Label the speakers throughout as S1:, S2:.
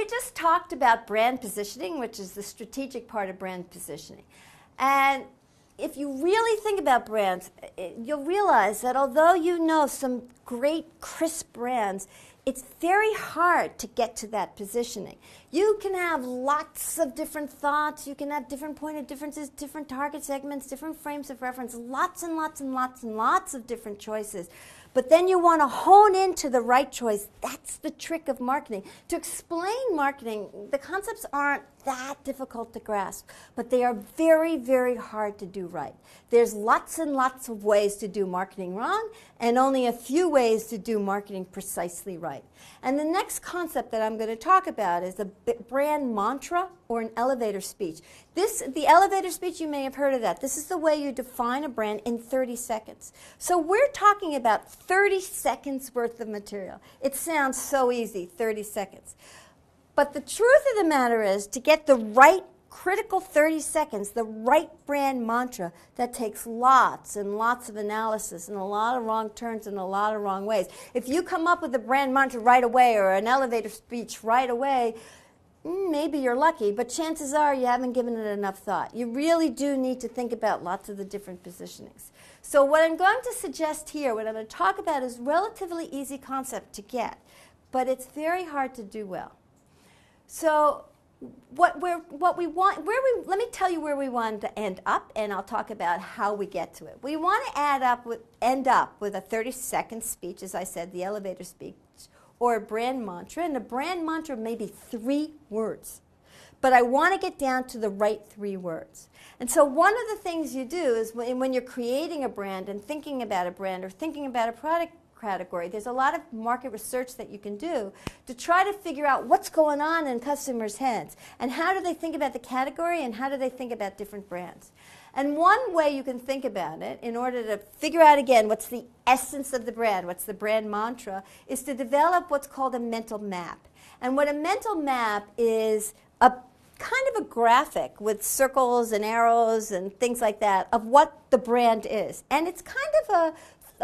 S1: we just talked about brand positioning, which is the strategic part of brand positioning. And if you really think about brands, you'll realize that although you know some great, crisp brands, it's very hard to get to that positioning. You can have lots of different thoughts. You can have different point of differences, different target segments, different frames of reference, lots and lots and lots and lots of different choices. But then you want to hone into the right choice. That's the trick of marketing. To explain marketing, the concepts aren't that difficult to grasp, but they are very, very hard to do right. There's lots and lots of ways to do marketing wrong, and only a few ways to do marketing precisely right. And the next concept that I'm going to talk about is a brand mantra or an elevator speech. The elevator speech, you may have heard of that. This is the way you define a brand in 30 seconds. So we're talking about 30 seconds worth of material. It sounds so easy, 30 seconds. But the truth of the matter is, to get the right critical 30 seconds, the right brand mantra, that takes lots and lots of analysis and a lot of wrong turns and a lot of wrong ways. If you come up with a brand mantra right away or an elevator speech right away, maybe you're lucky, but chances are you haven't given it enough thought. You really do need to think about lots of the different positionings. So what I'm going to suggest here, what I'm going to talk about, is relatively easy concept to get, but it's very hard to do well. So let me tell you where we want to end up, and I'll talk about how we get to it. We want to end up with a 30-second speech, as I said, the elevator speech, or a brand mantra, and a brand mantra may be 3 words. But I want to get down to the right 3 words. And so one of the things you do is when you're creating a brand and thinking about a brand or thinking about a product category, there's a lot of market research that you can do to try to figure out what's going on in customers' heads and how do they think about the category and how do they think about different brands. And one way you can think about it, in order to figure out, again, what's the essence of the brand, what's the brand mantra, is to develop what's called a mental map. And what a mental map is, a kind of a graphic with circles and arrows and things like that of what the brand is. And it's kind of a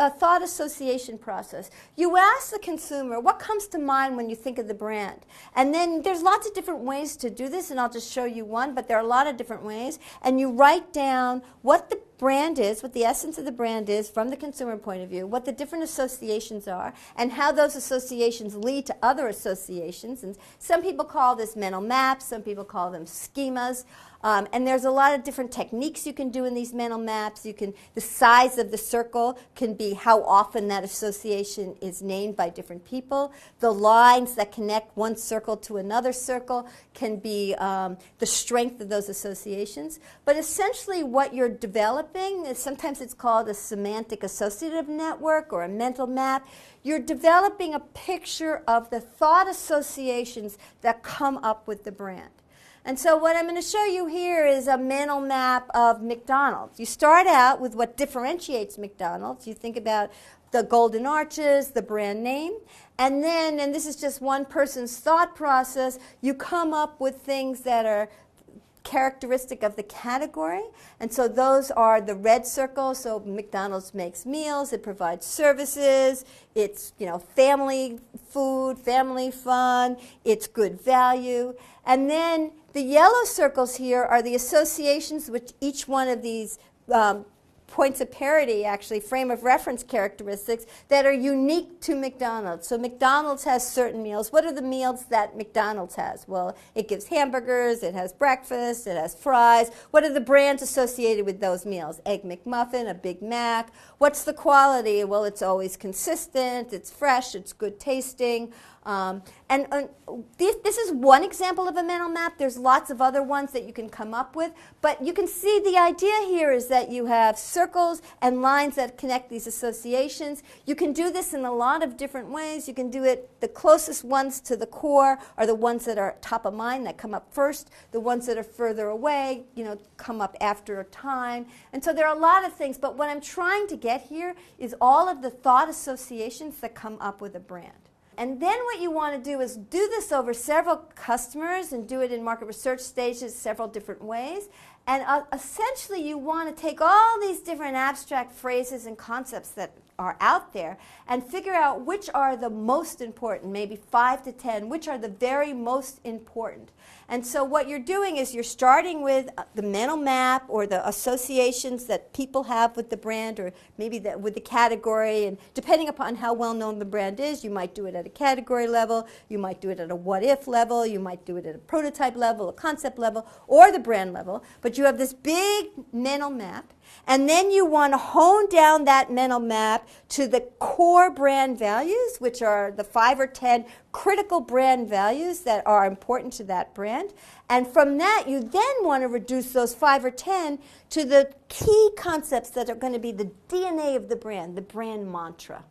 S1: thought association process. You ask the consumer, what comes to mind when you think of the brand? And then there's lots of different ways to do this, and I'll just show you one, but there are a lot of different ways. And you write down what the brand is, what the essence of the brand is from the consumer point of view, what the different associations are, and how those associations lead to other associations. And some people call this mental maps, some people call them schemas. And there's a lot of different techniques you can do in these mental maps. The size of the circle can be how often that association is named by different people. The lines that connect one circle to another circle can be the strength of those associations. But essentially what you're developing is, sometimes it's called a semantic associative network or a mental map. You're developing a picture of the thought associations that come up with the brand. And so what I'm going to show you here is a mental map of McDonald's. You start out with what differentiates McDonald's. You think about the golden arches, the brand name, and then, and this is just one person's thought process, you come up with things that are characteristic of the category. And so those are the red circles. So McDonald's makes meals, it provides services, it's, family food, family fun, it's good value. And then the yellow circles here are the associations with each one of these points of parity, actually, frame of reference characteristics that are unique to McDonald's. So McDonald's has certain meals. What are the meals that McDonald's has? Well, it gives hamburgers, it has breakfast, it has fries. What are the brands associated with those meals? Egg McMuffin, a Big Mac. What's the quality? Well, it's always consistent, it's fresh, it's good tasting. This is one example of a mental map. There's lots of other ones that you can come up with. But you can see the idea here is that you have circles and lines that connect these associations. You can do this in a lot of different ways. You can do it, the closest ones to the core are the ones that are top of mind, that come up first. The ones that are further away, come up after a time. And so there are a lot of things. But what I'm trying to get here is all of the thought associations that come up with a brand. And then what you want to do is do this over several customers and do it in market research stages several different ways. And essentially you want to take all these different abstract phrases and concepts that are out there and figure out which are the most important, maybe 5 to 10, which are the very most important. And so what you're doing is you're starting with the mental map or the associations that people have with the brand, or maybe with the category. And depending upon how well known the brand is, you might do it at a category level, you might do it at a what-if level, you might do it at a prototype level, a concept level, or the brand level. But you have this big mental map. And then you want to hone down that mental map to the core brand values, which are the 5 or 10 critical brand values that are important to that brand. And from that, you then want to reduce those 5 or 10 to the key concepts that are going to be the DNA of the brand mantra.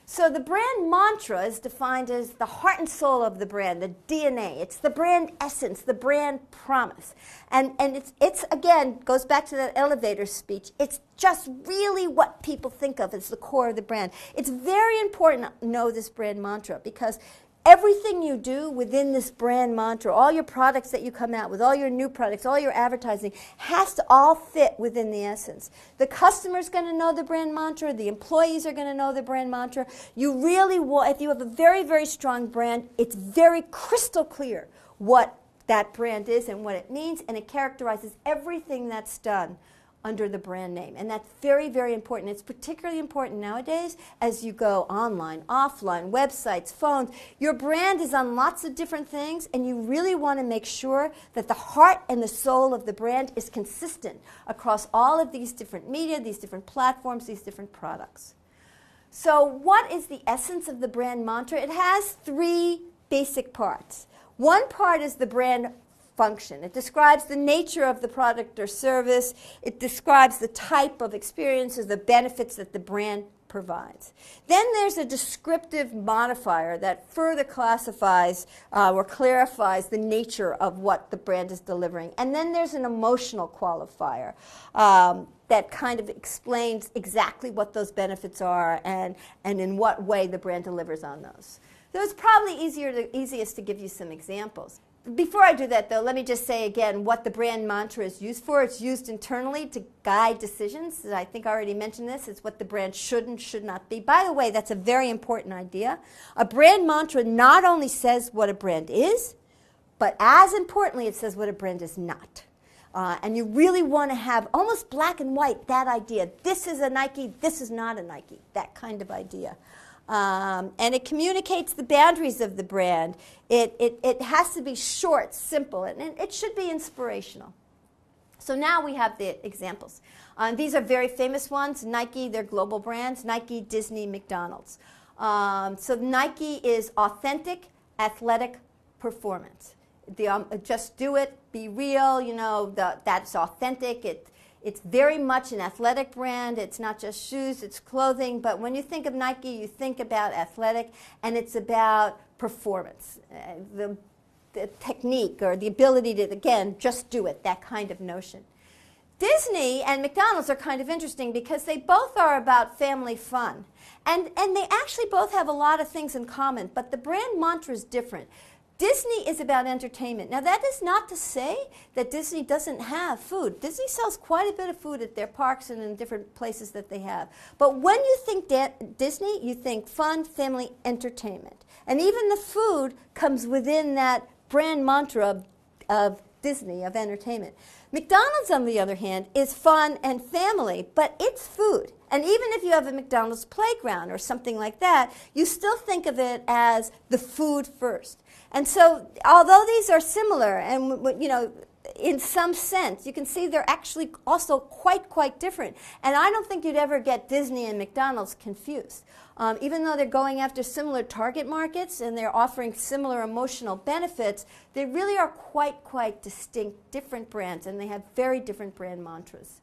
S1: So the brand mantra is defined as the heart and soul of the brand, the DNA. It's the brand essence, the brand promise. And it's again, goes back to that elevator speech. It's just really what people think of as the core of the brand. It's very important to know this brand mantra, because everything you do within this brand mantra, all your products that you come out with, all your new products, all your advertising, has to all fit within the essence. The customer's going to know the brand mantra. The employees are going to know the brand mantra. You really want, if you have a very, very strong brand, it's very crystal clear what that brand is and what it means, and it characterizes everything that's done under the brand name. And that's very, very important. It's particularly important nowadays as you go online, offline, websites, phones. Your brand is on lots of different things, and you really want to make sure that the heart and the soul of the brand is consistent across all of these different media, these different platforms, these different products. So what is the essence of the brand mantra? It has 3 basic parts. One part is the brand function. It describes the nature of the product or service. It describes the type of experience or the benefits that the brand provides. Then there's a descriptive modifier that further classifies or clarifies the nature of what the brand is delivering. And then there's an emotional qualifier that kind of explains exactly what those benefits are and in what way the brand delivers on those. So it's probably easiest to give you some examples. Before I do that, though, let me just say again what the brand mantra is used for. It's used internally to guide decisions. I think I already mentioned this. It's what the brand should and should not be. By the way, that's a very important idea. A brand mantra not only says what a brand is, but as importantly, it says what a brand is not. And you really want to have almost black and white that idea. This is a Nike, this is not a Nike, that kind of idea. And it communicates the boundaries of the brand. It has to be short, simple, and it should be inspirational. So now we have the examples. These are very famous ones. Nike, they're global brands. Nike, Disney, McDonald's. So Nike is authentic, athletic performance. Just do it, be real, that's authentic. It's very much an athletic brand. It's not just shoes, it's clothing. But when you think of Nike, you think about athletic, and it's about performance, the technique or the ability to, again, just do it, that kind of notion. Disney and McDonald's are kind of interesting because they both are about family fun. And they actually both have a lot of things in common, but the brand mantra is different. Disney is about entertainment. Now, that is not to say that Disney doesn't have food. Disney sells quite a bit of food at their parks and in different places that they have. But when you think Disney, you think fun, family, entertainment. And even the food comes within that brand mantra of Disney, of entertainment. McDonald's, on the other hand, is fun and family, but it's food. And even if you have a McDonald's playground or something like that, you still think of it as the food first. And so, although these are similar, and in some sense, you can see they're actually also quite different. And I don't think you'd ever get Disney and McDonald's confused. Even though they're going after similar target markets and they're offering similar emotional benefits, they really are quite distinct, different brands, and they have very different brand mantras.